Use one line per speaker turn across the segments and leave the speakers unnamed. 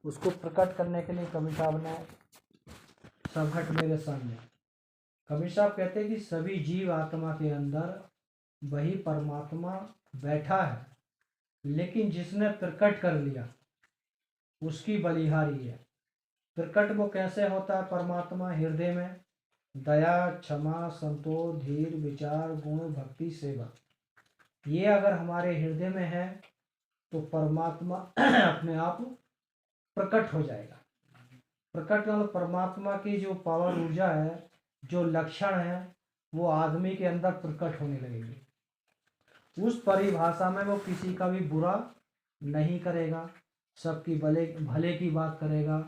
उसको प्रकट करने के लिए कबीर साहब ने सब घट मेरे सामने। कबीर साहब कहते हैं कि सभी जीव आत्मा के अंदर वही परमात्मा बैठा है, लेकिन जिसने प्रकट कर लिया उसकी बलिहारी है। प्रकट वो कैसे होता है? परमात्मा हृदय में दया, क्षमा, संतोष, धीर, विचार, गुण, भक्ति, सेवा, ये अगर हमारे हृदय में है तो परमात्मा अपने आप प्रकट हो जाएगा। प्रकट मतलब परमात्मा की जो पावर, ऊर्जा है, जो लक्षण है, वो आदमी के अंदर प्रकट होने लगेंगे। उस परिभाषा में वो किसी का भी बुरा नहीं करेगा, सबकी भले की बात करेगा,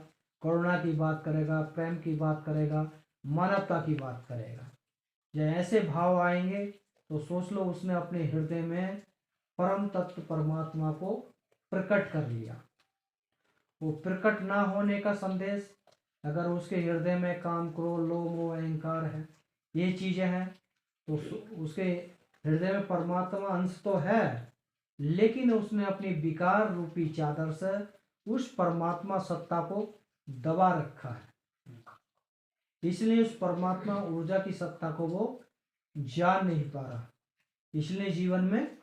करुणा की बात करेगा, प्रेम की बात करेगा, मानवता की बात करेगा। जब ऐसे भाव आएंगे तो सोच लो उसने अपने हृदय में परम तत्व परमात्मा को प्रकट कर लिया। वो प्रकट ना होने का संदेश, अगर उसके हृदय में काम, क्रोध, लोभ, मोह, अहंकार है, ये चीजें हैं, तो उसके हृदय में परमात्मा अंश तो है, लेकिन उसने अपनी विकार रूपी चादर से उस परमात्मा सत्ता को दबा रखा है। इसलिए उस परमात्मा ऊर्जा की सत्ता को वो जान नहीं पा रहा। इसलिए जीवन में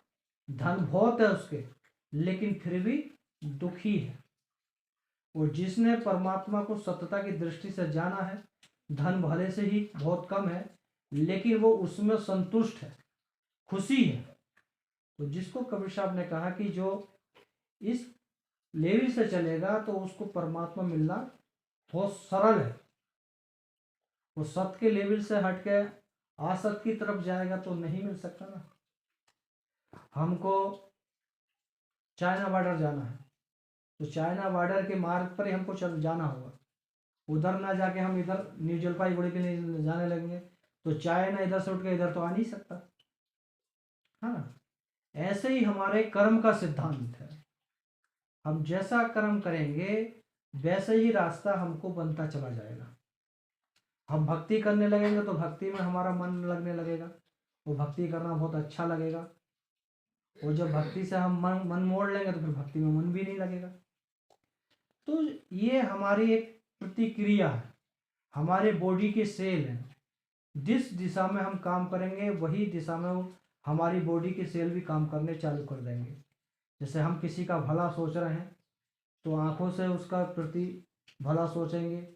धन बहुत है उसके, लेकिन फिर भी दुखी है। और जिसने परमात्मा को सत्यता की दृष्टि से जाना है, धन भले से ही बहुत कम है, लेकिन वो उसमें संतुष्ट है, खुशी है। तो जिसको कबीर साहब ने कहा कि जो इस लेवल से चलेगा तो उसको परमात्मा मिलना बहुत सरल है। वो सत्य के लेवल से हट के असत की तरफ जाएगा तो नहीं मिल सकता ना। हमको चाइना बॉर्डर जाना है, तो चाइना बॉर्डर के मार्ग पर ही हमको जाना होगा। उधर ना जाके हम इधर न्यू जलपाईगुड़ी के लिए जाने लगेंगे तो चाइना इधर से उठ के इधर तो आ नहीं सकता, है ना। ऐसे ही हमारे कर्म का सिद्धांत है, हम जैसा कर्म करेंगे वैसे ही रास्ता हमको बनता चला जाएगा। हम भक्ति करने लगेंगे तो भक्ति में हमारा मन लगने लगेगा, वो भक्ति करना बहुत अच्छा लगेगा। और जब भक्ति से हम मन मोड़ लेंगे तो फिर भक्ति में मन भी नहीं लगेगा। तो ये हमारी एक प्रतिक्रिया है, हमारे बॉडी के सेल हैं। जिस दिशा में हम काम करेंगे वही दिशा में हमारी बॉडी के सेल भी काम करने चालू कर देंगे। जैसे हम किसी का भला सोच रहे हैं तो आंखों से उसका प्रति भला सोचेंगे,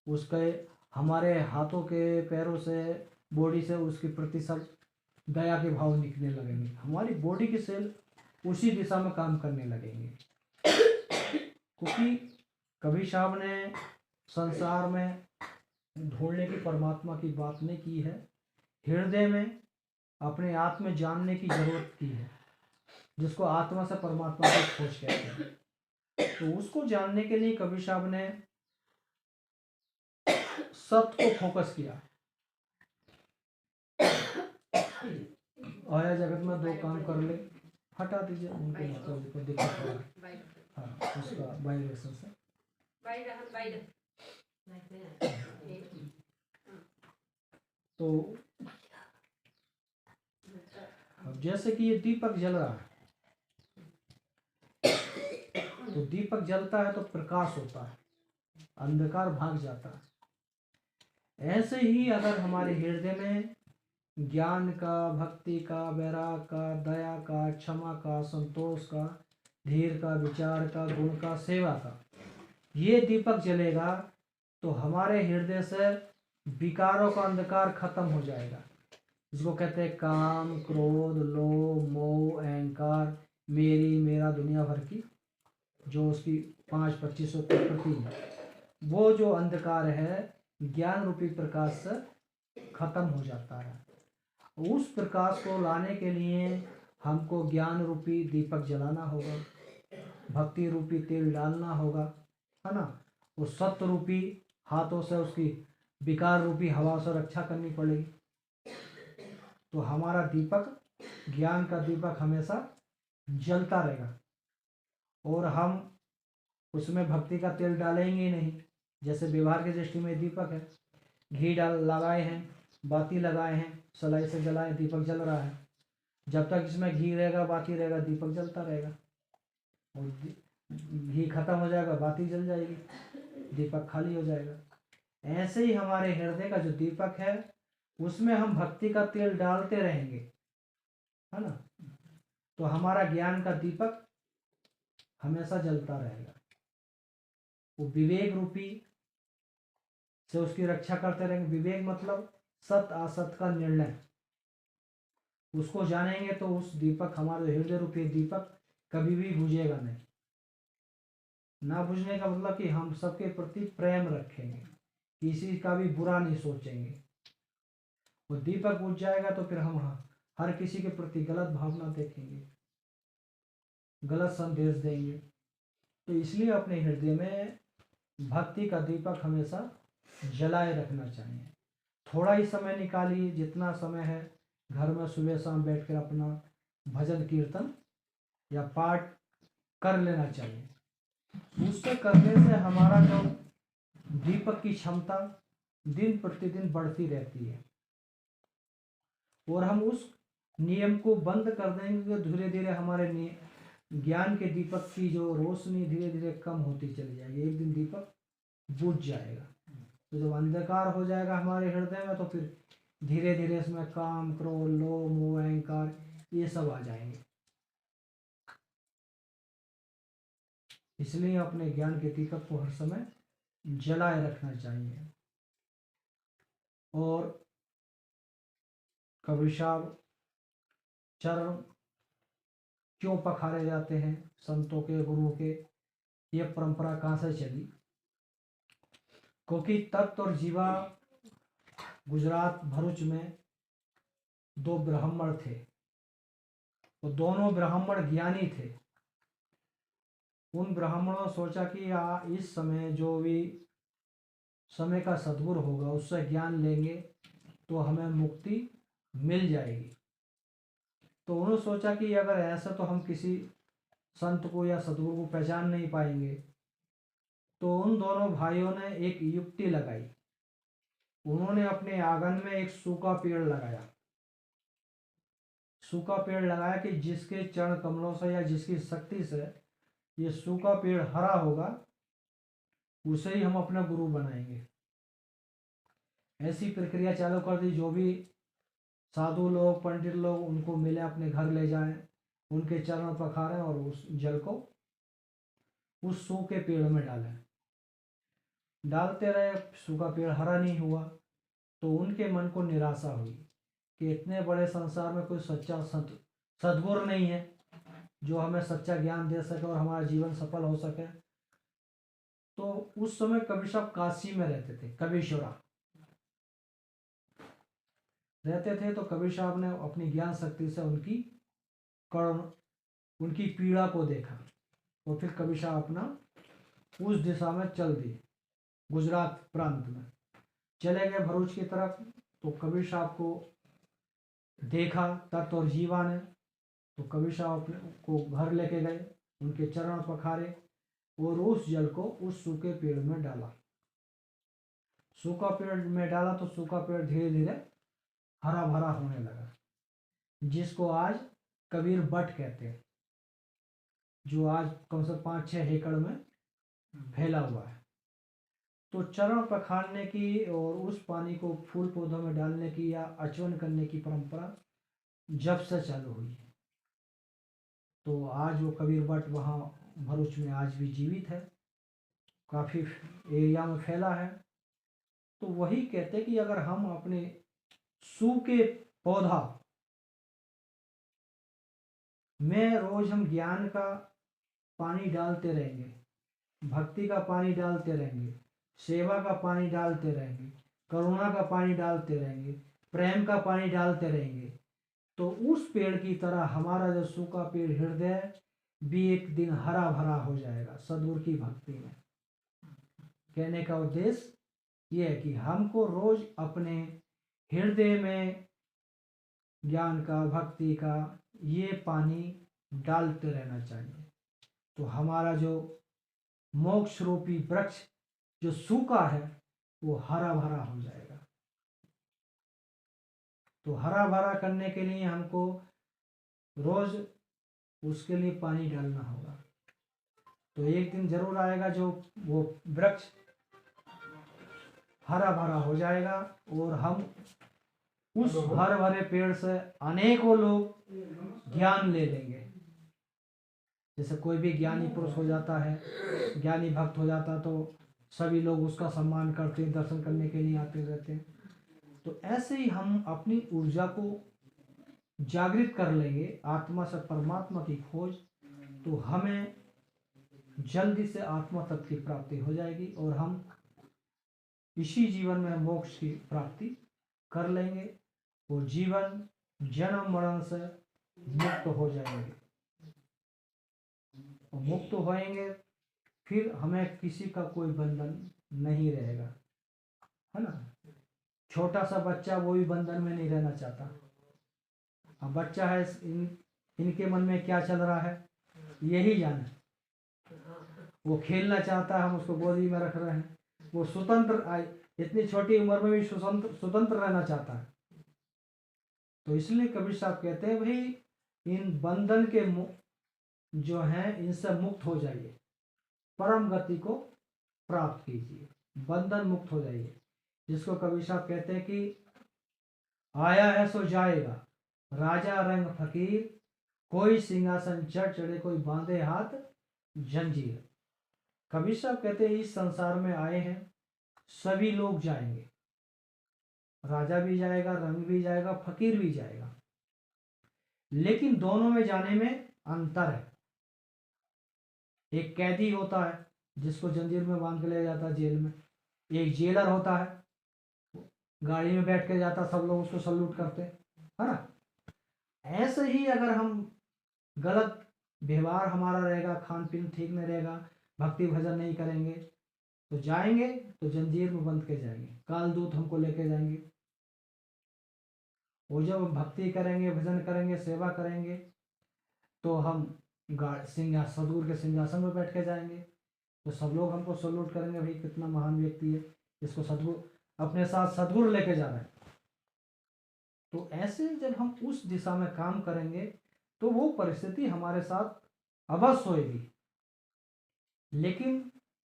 उसके हमारे हाथों के, पैरों से, बॉडी से उसके प्रति सब दया के भाव निकलने लगेंगे। हमारी बॉडी के सेल उसी दिशा में काम करने लगेंगे। क्योंकि कबीर साहब ने संसार में ढूंढने की, परमात्मा की बात नहीं की है, हृदय में अपने आत्म जानने की जरूरत की है, जिसको आत्मा से परमात्मा की खोज कहते हैं। तो उसको जानने के लिए कबीर साहब ने सत्य को फोकस किया। आया जगत में दो काम कर ले, हटा दीजिए उनको, मतलब को दिक्कत हो रहा है। हाँ, उसका वाइब्रेशन से तो अब जैसे कि ये दीपक जल रहा है, तो दीपक जलता है तो प्रकाश होता है, अंधकार भाग जाता है। ऐसे ही अगर हमारे हृदय में ज्ञान का, भक्ति का, वैराग का, दया का, क्षमा का, संतोष का, धीर का, विचार का, गुण का, सेवा का, ये दीपक जलेगा तो हमारे हृदय से विकारों का अंधकार खत्म हो जाएगा। जिसको कहते हैं काम, क्रोध, लोभ, मोह, अहंकार, मेरी, मेरा, दुनिया भर की जो उसकी 5-25 प्रकृति है, वो जो अंधकार है ज्ञान रूपी प्रकाश से खत्म हो जाता है। उस प्रकाश को लाने के लिए हमको ज्ञान रूपी दीपक जलाना होगा, भक्ति रूपी तेल डालना होगा, है ना। उस सत्य रूपी हाथों से उसकी विकार रूपी हवा से रक्षा करनी पड़ेगी। तो हमारा दीपक, ज्ञान का दीपक हमेशा जलता रहेगा और हम उसमें भक्ति का तेल डालेंगे नहीं। जैसे व्यवहार की दृष्टि में दीपक है, घी डाल लगाए हैं, बाती लगाए हैं, सलाई से जलाए, दीपक जल रहा है। जब तक इसमें घी रहेगा, बाती रहेगा, दीपक जलता रहेगा। और घी खत्म हो जाएगा, बाती जल जाएगी, दीपक खाली हो जाएगा। ऐसे ही हमारे हृदय का जो दीपक है उसमें हम भक्ति का तेल डालते रहेंगे, है ना, तो हमारा ज्ञान का दीपक हमेशा जलता रहेगा। वो विवेक रूपी से उसकी रक्षा करते रहेंगे। विवेक मतलब सत असत का निर्णय, उसको जानेंगे तो उस दीपक, हमारे हृदय रूपी दीपक कभी भी बुझेगा नहीं। ना बुझने का मतलब कि हम सबके प्रति प्रेम रखेंगे, किसी का भी बुरा नहीं सोचेंगे। वो दीपक बुझ जाएगा तो फिर हम हर किसी के प्रति गलत भावना देखेंगे, गलत संदेश देंगे। तो इसलिए अपने हृदय में भक्ति का दीपक हमेशा जलाए रखना चाहिए। थोड़ा ही समय निकालिए, जितना समय है घर में सुबह शाम बैठकर अपना भजन कीर्तन या पाठ कर लेना चाहिए। उससे करने से हमारा जो दीपक की क्षमता दिन प्रतिदिन बढ़ती रहती है, और हम उस नियम को बंद कर देंगे तो धीरे धीरे हमारे ज्ञान के दीपक की जो रोशनी धीरे धीरे कम होती चली जाएगी। एक दिन दीपक बुझ जाएगा, तो जब अंधकार हो जाएगा हमारे हृदय में तो फिर धीरे धीरे इसमें काम, क्रोध, लोभ, मोह, अहंकार ये सब आ जाएंगे। इसलिए अपने ज्ञान के दीपक को हर समय जलाए रखना चाहिए। और कबीर साहब चरण क्यों पखारे जाते हैं संतों के, गुरुओं के, ये परंपरा कहाँ से चली? क्योंकि तख्त और जीवा गुजरात भरूच में दो ब्राह्मण थे, वो दोनों ब्राह्मण ज्ञानी थे। उन ब्राह्मणों ने सोचा कि इस समय जो भी समय का सद्गुरु होगा उससे ज्ञान लेंगे तो हमें मुक्ति मिल जाएगी। तो उन्होंने सोचा कि अगर ऐसा तो हम किसी संत को या सद्गुरु को पहचान नहीं पाएंगे। तो उन दोनों भाइयों ने एक युक्ति लगाई। उन्होंने अपने आंगन में एक सूखा पेड़ लगाया। सूखा पेड़ लगाया कि जिसके चरण कमलों से या जिसकी शक्ति से ये सूखा पेड़ हरा होगा उसे ही हम अपना गुरु बनाएंगे। ऐसी प्रक्रिया चालू कर दी। जो भी साधु लोग, पंडित लोग उनको मिले, अपने घर ले जाएं, उनके चरण पखारें और उस जल को उस सूखे पेड़ में डालें। डालते रहे, सूखा पेड़ हरा नहीं हुआ। तो उनके मन को निराशा हुई कि इतने बड़े संसार में कोई सच्चा सद्गुरु नहीं है जो हमें सच्चा ज्ञान दे सके और हमारा जीवन सफल हो सके। तो उस समय कबीर साहब काशी में रहते थे, कबीरशोरा रहते थे। तो कबीर साहब ने अपनी ज्ञान शक्ति से उनकी करुण, उनकी पीड़ा को देखा और फिर कबीर साहब अपना उस दिशा में चल दिए। गुजरात प्रांत में चले गए, भरूच की तरफ। तो कबीर साहब को देखा तख्त और जीवा ने, तो कबीर साहब को घर लेके गए, उनके चरण पखारे और उस जल को उस सूखे पेड़ में डाला। सूखा पेड़ में डाला तो सूखा पेड़ धीरे धीरे हरा भरा होने लगा, जिसको आज कबीर बट कहते हैं, जो आज कम से 5-6 एकड़ में फैला हुआ है। तो चरण पखारने की और उस पानी को फूल पौधों में डालने की या आचमन करने की परंपरा जब से चालू हुई है। तो आज वो कबीर बट वहाँ भरूच में आज भी जीवित है, काफ़ी एरिया में फैला है। तो वही कहते कि अगर हम अपने सूखे पौधा में रोज हम ज्ञान का पानी डालते रहेंगे, भक्ति का पानी डालते रहेंगे, सेवा का पानी डालते रहेंगे, करुणा का पानी डालते रहेंगे, प्रेम का पानी डालते रहेंगे, तो उस पेड़ की तरह हमारा जो सूखा पेड़ हृदय भी एक दिन हरा भरा हो जाएगा सद्गुरु की भक्ति में। कहने का उद्देश्य ये है कि हमको रोज अपने हृदय में ज्ञान का, भक्ति का ये पानी डालते रहना चाहिए। तो हमारा जो मोक्ष रूपी वृक्ष जो सूखा है वो हरा भरा हो जाएगा। तो हरा भरा करने के लिए हमको रोज उसके लिए पानी डालना होगा। तो एक दिन जरूर आएगा जो वो वृक्ष हरा भरा हो जाएगा और हम उस हरे भरे पेड़ से अनेकों लोग ज्ञान ले लेंगे। जैसे कोई भी ज्ञानी पुरुष हो जाता है, ज्ञानी भक्त हो जाता है, तो सभी लोग उसका सम्मान करते हैं, दर्शन करने के लिए आते रहते हैं। तो ऐसे ही हम अपनी ऊर्जा को जागृत कर लेंगे आत्मा से परमात्मा की खोज, तो हमें जल्दी से आत्मा तत्व की प्राप्ति हो जाएगी और हम इसी जीवन में मोक्ष की प्राप्ति कर लेंगे और जीवन जन्म मरण से मुक्त हो जाएंगे। और मुक्त होएंगे फिर हमें किसी का कोई बंधन नहीं रहेगा, है ना। छोटा सा बच्चा वो भी बंधन में नहीं रहना चाहता। अब बच्चा है, इनके मन में क्या चल रहा है यही जाने। वो खेलना चाहता है, हम उसको गोदी में रख रहे हैं, वो स्वतंत्र, इतनी छोटी उम्र में भी स्वतंत्र रहना चाहता है। तो इसलिए कबीर साहब कहते हैं भाई इन बंधन के जो हैं इनसे मुक्त हो जाइए, परम गति को प्राप्त कीजिए, बंधन मुक्त हो जाइए। जिसको कबीर साहब कहते हैं कि आया है सो जाएगा, राजा रंग फकीर, कोई सिंहासन चढ़ चढ़े, कोई बांधे हाथ जंजीर। कबीर साहब कहते हैं इस संसार में आए हैं, सभी लोग जाएंगे, राजा भी जाएगा, रंग भी जाएगा, फकीर भी जाएगा, लेकिन दोनों में जाने में अंतर है। एक कैदी होता है जिसको जंजीर में बांध के ले जाता है जेल में, एक जेलर होता है गाड़ी में बैठ के जाता, सब लोग उसको सल्यूट करते हैं, है ना। ऐसे ही अगर हम गलत व्यवहार हमारा रहेगा, खान पीन ठीक नहीं रहेगा, भक्ति भजन नहीं करेंगे, तो जाएंगे तो जंजीर में बंध के जाएंगे, काल दूत हमको लेके जाएंगे। और जब हम भक्ति करेंगे, भजन करेंगे, सेवा करेंगे, तो हम सदगुरु के सिंहासन में बैठ के जाएंगे, तो सब लोग हमको सल्यूट करेंगे, भाई कितना महान व्यक्ति है, इसको सदगुरु अपने साथ सदगुरु लेके जा रहे हैं। तो ऐसे जब हम उस दिशा में काम करेंगे तो वो परिस्थिति हमारे साथ अवश्य होगी, लेकिन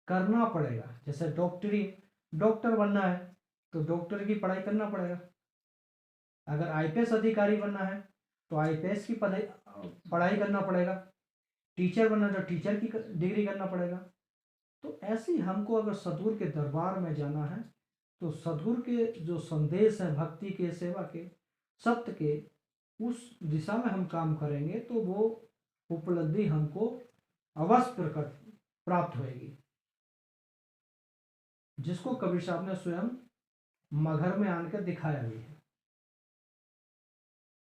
करना पड़ेगा। जैसे डॉक्टर बनना है तो डॉक्टर की पढ़ाई करना पड़ेगा। अगर आईपीएस अधिकारी बनना है तो आईपीएस की पढ़ाई करना पड़ेगा। टीचर बनना है तो टीचर की डिग्री करना पड़ेगा। तो ऐसे ही हमको अगर सदगुरु के दरबार में जाना है तो सदगुरु के जो संदेश हैं भक्ति के, सेवा के, सत्य के, उस दिशा में हम काम करेंगे तो वो उपलब्धि हमको अवश्य प्राप्त होएगी, जिसको कबीर साहब ने स्वयं मगहर में आकर दिखाया भी है।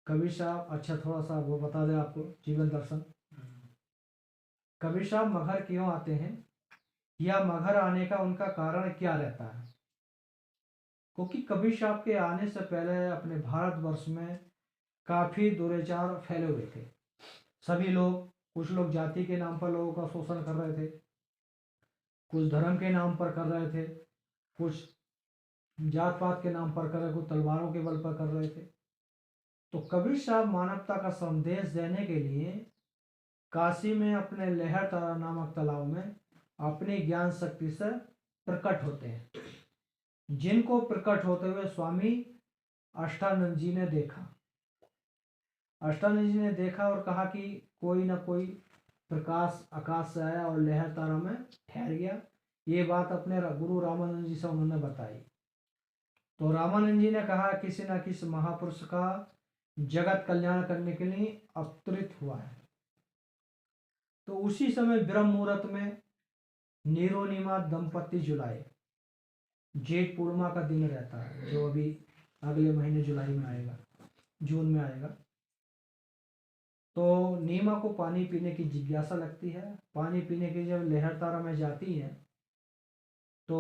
कबीर साहब, अच्छा थोड़ा सा वो बता दें आपको जीवन दर्शन। कबीर साहब मगहर क्यों आते हैं या मगहर आने का उनका कारण क्या रहता है? क्योंकि कबीर साहब के आने से पहले अपने भारतवर्ष में काफ़ी दुराचार फैले हुए थे। सभी लोग, कुछ लोग जाति के नाम पर लोगों का शोषण कर रहे थे, कुछ धर्म के नाम पर कर रहे थे, कुछ जात पात के नाम पर कर रहे, कुछ तलवारों के बल पर कर रहे थे। तो कबीर साहब मानवता का संदेश देने के लिए काशी में अपने लहर तारा नामक तालाब में अपनी ज्ञान शक्ति से प्रकट होते हैं, जिनको प्रकट होते हुए स्वामी अष्टानंद जी ने देखा। अष्टानंद जी ने देखा और कहा कि कोई ना कोई प्रकाश आकाश से आया और लहर तारा में ठहर गया। ये बात अपने गुरु रामानंद जी से उन्होंने बताई। तो रामानंद जी ने कहा किसी न किसी महापुरुष का जगत कल्याण करने के लिए अवतरित हुआ है। तो उसी समय ब्रह्म मुहूर्त में नीरोनिमा दंपति जुलाए, जेठ पूर्णिमा का दिन रहता है जो अभी अगले महीने जुलाई में आएगा, जून में आएगा। तो नीमा को पानी पीने की जिज्ञासा लगती है। पानी पीने की जब लहर तारा में जाती है तो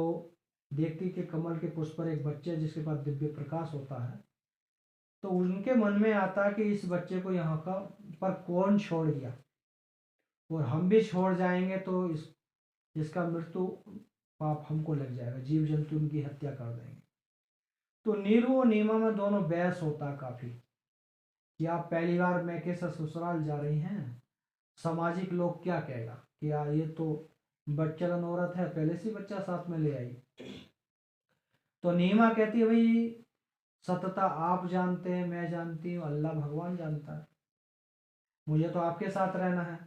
देखती कि कमल के पुष्प पर एक बच्चे जिसके पास दिव्य प्रकाश होता है। तो उनके मन में आता कि इस बच्चे को यहाँ का पर कौन छोड़ गया और हम भी छोड़ जाएंगे तो इसका मृत्यु पाप हमको लग जाएगा, जीव जंतु उनकी हत्या कर देंगे। तो नीरू और नीमा में दोनों बहस होता है काफ़ी कि आप पहली बार मैके से ससुराल जा रही हैं, सामाजिक लोग क्या कहेगा। कि ये तो बच्चलन औरत है, पहले से बच्चा साथ में ले आई। तो नीमा कहती है भाई सतता आप जानते हैं, मैं जानती हूँ, अल्लाह भगवान जानता है, मुझे तो आपके साथ रहना है,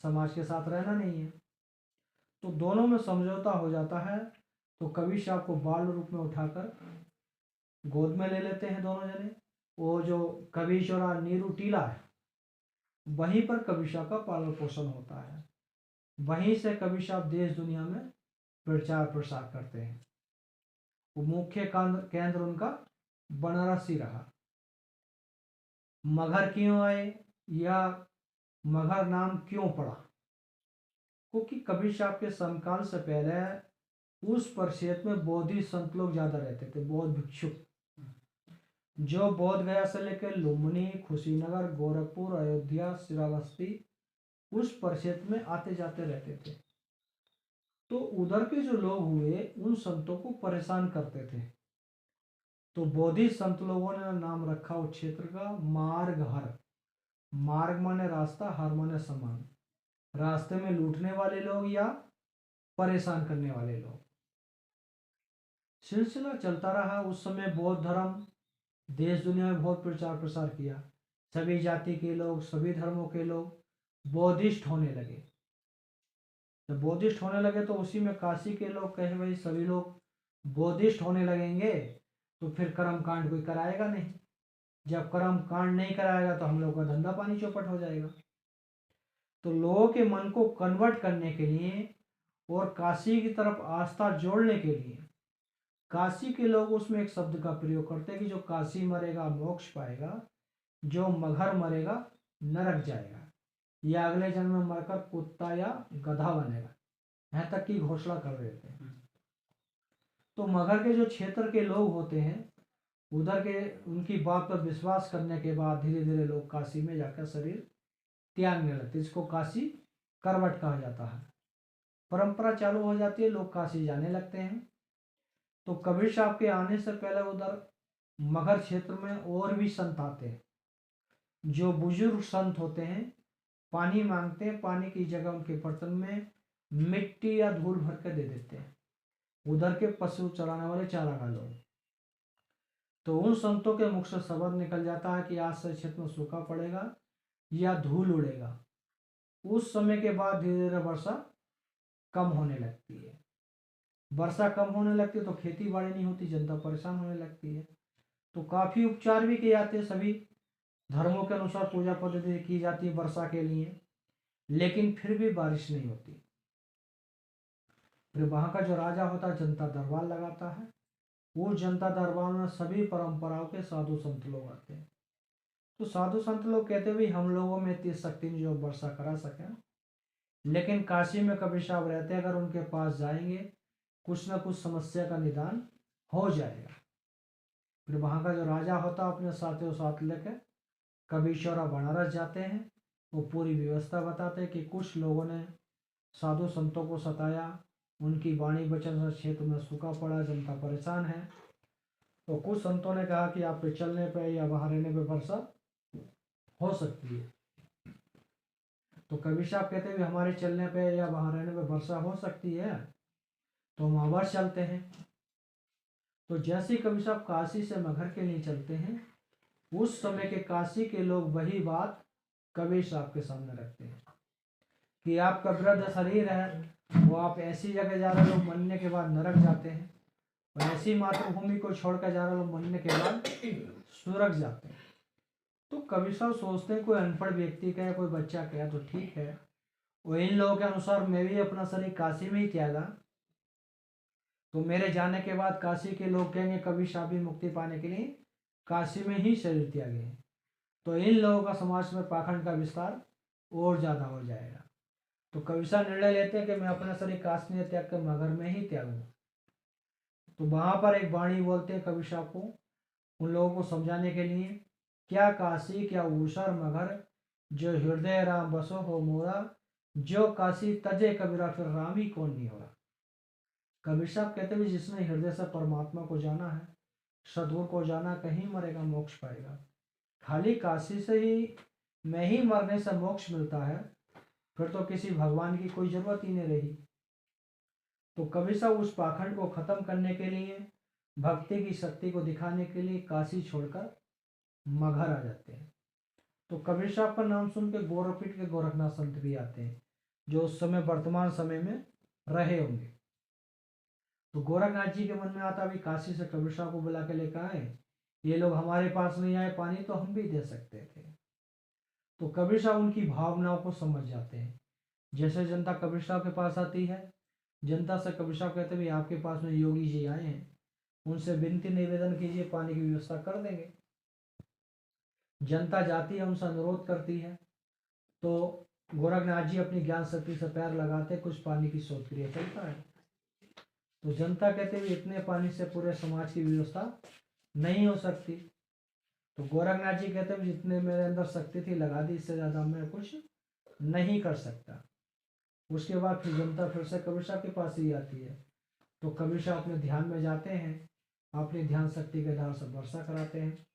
समाज के साथ रहना नहीं है। तो दोनों में समझौता हो जाता है। तो कवि साहब को बाल रूप में उठाकर गोद में ले लेते हैं दोनों जने। वो जो कबीर और नीरू टीला है वहीं पर कवि साहब का पालन पोषण होता है, वहीं से कवि साहब देश दुनिया में प्रचार प्रसार करते हैं। वो मुख्य केंद्र उनका बनारस ही रहा। मगहर क्यों आए या मगहर नाम क्यों पड़ा? क्योंकि कबीर साहब के समकाल से पहले उस प्रक्षेत्र में बौद्धी संत लोग ज्यादा रहते थे, बौद्ध भिक्षुक, जो बोध गया से लेकर लुम्बिनी, कुशीनगर, गोरखपुर, अयोध्या, श्रावस्ती उस प्रक्षेत्र में आते जाते रहते थे। तो उधर के जो लोग हुए उन संतों को परेशान करते थे। तो बोधि संत लोगों ने नाम रखा उस क्षेत्र का मार्ग हर। मार्ग माने रास्ता, हर माने समान, रास्ते में लूटने वाले लोग या परेशान करने वाले लोग। सिलसिला चलता रहा। उस समय बौद्ध धर्म देश दुनिया में बहुत प्रचार प्रसार किया। सभी जाति के लोग, सभी धर्मों के लोग बौद्धिस्ट होने लगे। जब बौद्धिस्ट होने लगे तो उसी में काशी के लोग कहे भाई सभी लोग बौद्धिस्ट होने लगेंगे तो फिर कर्म कांड कोई कराएगा नहीं, जब कर्म कांड नहीं कराएगा तो हम लोग का धंधा पानी चौपट हो जाएगा। तो लोगों के मन को कन्वर्ट करने के लिए और काशी की तरफ आस्था जोड़ने के लिए काशी के लोग उसमें एक शब्द का प्रयोग करते हैं कि जो काशी मरेगा मोक्ष पाएगा, जो मगहर मरेगा नरक जाएगा, या अगले जन्म में मरकर कुत्ता या गधा बनेगा, यहाँ तक की घोषणा कर देते हैं। तो मगहर के जो क्षेत्र के लोग होते हैं उधर के उनकी बात पर विश्वास करने के बाद धीरे धीरे लोग काशी में जाकर शरीर त्यागने लगते, इसको काशी करवट कहा जाता है। परंपरा चालू हो जाती है, लोग काशी जाने लगते हैं। तो कबीर साहब के आने से पहले उधर मगहर क्षेत्र में और भी संत आते हैं, जो बुजुर्ग संत होते हैं, पानी मांगते हैं, पानी की जगह उनके बर्तन में मिट्टी या धूल भर के दे देते हैं उधर के पशु चराने वाले चारागाह लोग। तो उन संतों के मुख से शब्द निकल जाता है कि आज से क्षेत्र में सूखा पड़ेगा या धूल उड़ेगा। उस समय के बाद धीरे धीरे वर्षा कम होने लगती है। वर्षा कम होने लगती है तो खेती बाड़ी नहीं होती, जनता परेशान होने लगती है। तो काफी उपचार भी किए जाते हैं, सभी धर्मों के अनुसार पूजा पद्धति की जाती है वर्षा के लिए, लेकिन फिर भी बारिश नहीं होती। फिर वहां का जो राजा होता है जनता दरबार लगाता है। वो जनता दरबार में सभी परंपराओं के साधु संत लोग आते हैं। तो साधु संत लोग कहते भी हम लोगों में इतनी शक्ति नहीं जो वर्षा करा सके, लेकिन काशी में कबीर साहब रहते हैं, अगर उनके पास जाएंगे कुछ ना कुछ समस्या का निदान हो जाएगा। फिर वहां का जो राजा होता है अपने साथियों साथ लेकर कबीरचौरा बनारस जाते हैं। वो पूरी व्यवस्था बताते हैं कि कुछ लोगों ने साधु संतों को सताया, उनकी वाणी वचन से क्षेत्र में सूखा पड़ा, जनता परेशान है। तो कुछ संतों ने कहा कि आपके चलने पे या वहां रहने पे वर्षा हो सकती है। तो कबीर साहब कहते हैं हमारे चलने पे या वहां रहने पे वर्षा हो सकती है, तो हम अवश्य चलते हैं। तो जैसे ही कबीर साहब काशी से मगहर के लिए चलते हैं, उस समय के काशी के लोग वही बात कबीर साहब के सामने रखते हैं कि आपका वृद्ध शरीर है, वो आप ऐसी जगह जा रहे लोग मरने के बाद नरक जाते हैं, और ऐसी मातृभूमि को छोड़कर जा रहे लोग मरने के बाद स्वर्ग जाते हैं। तो कबीर साहब सोचते हैं कोई अनपढ़ व्यक्ति का है, कोई बच्चा का है तो ठीक है, और इन लोगों के अनुसार मैं भी अपना शरीर काशी में ही त्यागा, तो मेरे जाने के बाद काशी के लोग कहेंगे कबीर साहब भी मुक्ति पाने के लिए काशी में ही शरीर त्यागे हैं। तो इन लोगों का समाज में पाखंड का विस्तार और ज्यादा हो जाएगा। तो कबीर साहब निर्णय लेते हैं कि मैं अपना शरीर काशी में त्याग कर मगहर में ही त्यागूंगा। तो वहां पर एक वाणी बोलते हैं कबीर साहब को उन लोगों को समझाने के लिए, क्या काशी क्या ऊषर मगहर, जो हृदय राम बसो हो मोरा, जो काशी तजे कबीरा फिर राम ही कौन नहीं हो रहा। कबीर साहब कहते हुए जिसने हृदय से परमात्मा को जाना है, सदगुरु को जाना, कहीं मरेगा मोक्ष पाएगा। खाली काशी से ही में ही मरने से मोक्ष मिलता है, फिर तो किसी भगवान की कोई जरूरत ही नहीं रही। तो कबीर साहब उस पाखंड को खत्म करने के लिए, भक्ति की शक्ति को दिखाने के लिए काशी छोड़कर मगहर आ जाते हैं। तो कबीर साहब का नाम सुन के गोरखपीठ के गोरखनाथ संत भी आते हैं, जो उस समय वर्तमान समय में रहे होंगे। तो गोरखनाथ जी के मन में आता, अभी काशी से कबीर साहब को बुला के लेकर आए, ये लोग हमारे पास नहीं आए पानी तो हम भी दे सकते थे। तो कबीर साहब उनकी भावनाओं को समझ जाते हैं। जैसे जनता कबीर साहब के पास आती है, जनता से कबीर साहब कहते हैं आपके पास में योगी जी आए हैं, उनसे विनती निवेदन कीजिए, पानी की व्यवस्था कर देंगे। जनता जाती है, उनसे अनुरोध करती है। तो गोरखनाथ जी अपनी ज्ञान शक्ति से पैर लगाते, कुछ पानी की शोध क्रिया चलता है। तो जनता कहते हुए इतने पानी से पूरे समाज की व्यवस्था नहीं हो सकती। तो गोरखनाथ जी कहते हैं जितने मेरे अंदर शक्ति थी लगा दी, इससे ज़्यादा मैं कुछ नहीं कर सकता। उसके बाद फिर जनता फिर से कबीर साहब के पास ही आती है। तो कबीर साहब अपने ध्यान में जाते हैं, अपनी ध्यान शक्ति के आधार से वर्षा कराते हैं।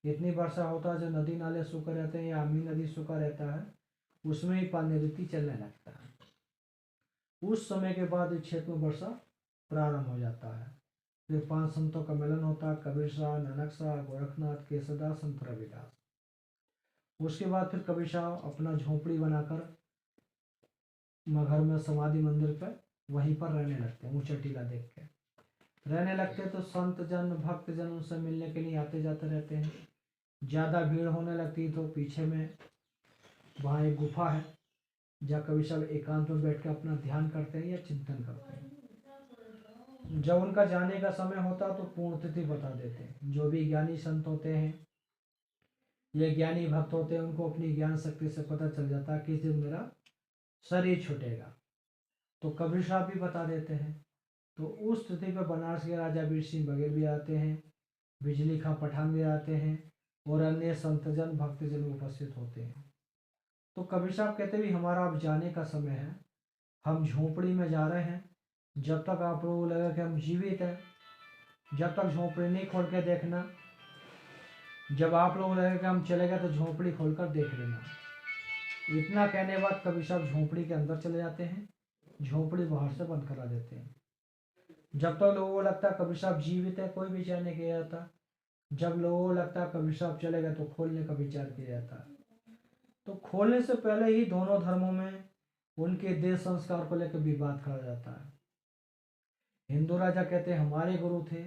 इतनी वर्षा होता है जो नदी नाले सूखे रहते हैं या अमी नदी सूखा रहता है, उसमें ही पानी रीति चलने लगता है। उस समय के बाद इस क्षेत्र में वर्षा प्रारंभ हो जाता है। फिर 5 संतों का मिलन होता है, कबीर साहब, नानक साहब, गोरखनाथ, केशवदास, संत रविदास। उसके बाद फिर कबीर साहब अपना झोपड़ी बनाकर मगहर में समाधि मंदिर पर वहीं पर रहने लगते हैं, ऊंचा टीला देख के रहने लगते। तो संत जन भक्त जन उनसे मिलने के लिए आते जाते रहते हैं। ज़्यादा भीड़ होने लगती तो पीछे में वहाँ एक गुफा है, जहाँ कबीर साहब एकांत में बैठ कर अपना ध्यान करते हैं या चिंतन करते हैं। जब उनका जाने का समय होता तो पूर्ण तिथि बता देते हैं। जो भी ज्ञानी संत होते हैं, ये ज्ञानी भक्त होते हैं, उनको अपनी ज्ञान शक्ति से पता चल जाता है किस दिन मेरा शरीर छूटेगा। तो कबीर साहब भी बता देते हैं। तो उस तिथि पर बनारस के राजा वीर सिंह बघेल भी आते हैं, बिजली खां पठान भी आते हैं और अन्य संतजन भक्तजन उपस्थित होते हैं। तो कबीर साहब कहते भी हमारा अब जाने का समय है, हम झोपड़ी में जा रहे हैं। जब तक आप लोगों को लगे कि हम जीवित हैं, जब तक झोपड़ी नहीं खोल के देखना। जब आप लोगों को लगे कि हम चले गए तो झोपड़ी खोलकर देख लेना। इतना कहने बाद कबीर साहब झोपड़ी के अंदर चले जाते हैं, झोपड़ी बाहर से बंद करा देते हैं। जब तक लोगों को लगता है कबीर साहब जीवित है, कोई विचार नहीं किया जाता। जब लोगों को लगता है कबीर साहब चले गए तो खोलने का विचार किया जाता है। तो खोलने से पहले ही दोनों धर्मों में उनके देह संस्कार को लेकर विवाद खड़ा जाता है। हिंदू राजा कहते हैं हमारे गुरु थे,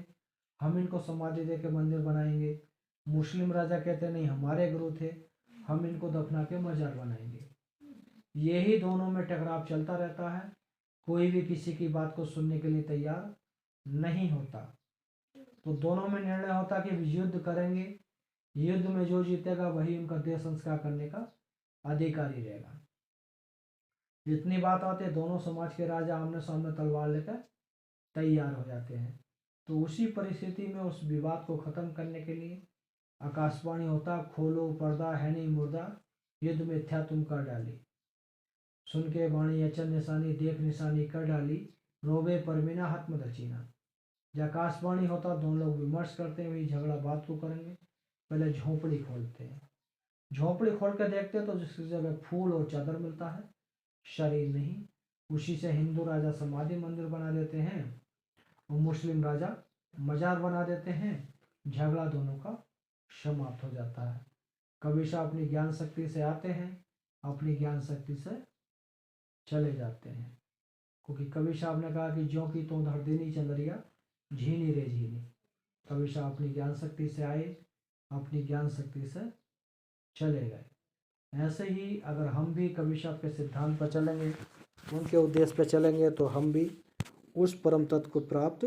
हम इनको समाधि दे के मंदिर बनाएंगे। मुस्लिम राजा कहते हैं नहीं हमारे गुरु थे, हम इनको दफना के मजार बनाएंगे। यही दोनों में टकराव चलता रहता है। कोई भी किसी की बात को सुनने के लिए तैयार नहीं होता। तो दोनों में निर्णय होता कि युद्ध करेंगे, युद्ध में जो जीतेगा वही उनका देह संस्कार करने का अधिकारी रहेगा। इतनी बात आती है, दोनों समाज के राजा आमने सामने तलवार लेकर तैयार हो जाते हैं। तो उसी परिस्थिति में उस विवाद को खत्म करने के लिए आकाशवाणी होता, खोलो पर्दा है नहीं मुर्दा, युद्ध में थ्या तुम कर डाली। सुन के वाणी अचन निशानी, देख निशानी कर डाली, रोबे परमीना हाथ में दचीना। जब आकाशवाणी होता दोनों लोग विमर्श करते हुए झगड़ा बात को करेंगे। पहले झोपड़ी खोलते हैं, झोपड़ी खोल कर देखते हैं तो जिसकी जगह फूल और चादर मिलता है, शरीर नहीं। उसी से हिंदू राजा समाधि मंदिर बना देते हैं और मुस्लिम राजा मजार बना देते हैं। झगड़ा दोनों का समाप्त हो जाता है। कबीर साहब अपनी ज्ञान शक्ति से आते हैं, अपनी ज्ञान शक्ति से चले जाते हैं। क्योंकि कबीर साहब ने कहा कि ज्यों की तो धरदीनी चंदरिया झीनी रे झीनी। कबीर साहब अपनी ज्ञान शक्ति से आए, अपनी ज्ञान शक्ति से चले गए। ऐसे ही अगर हम भी कबीर साहब के सिद्धांत पर चलेंगे, उनके उद्देश्य पर चलेंगे, तो हम भी उस परम तत्व को प्राप्त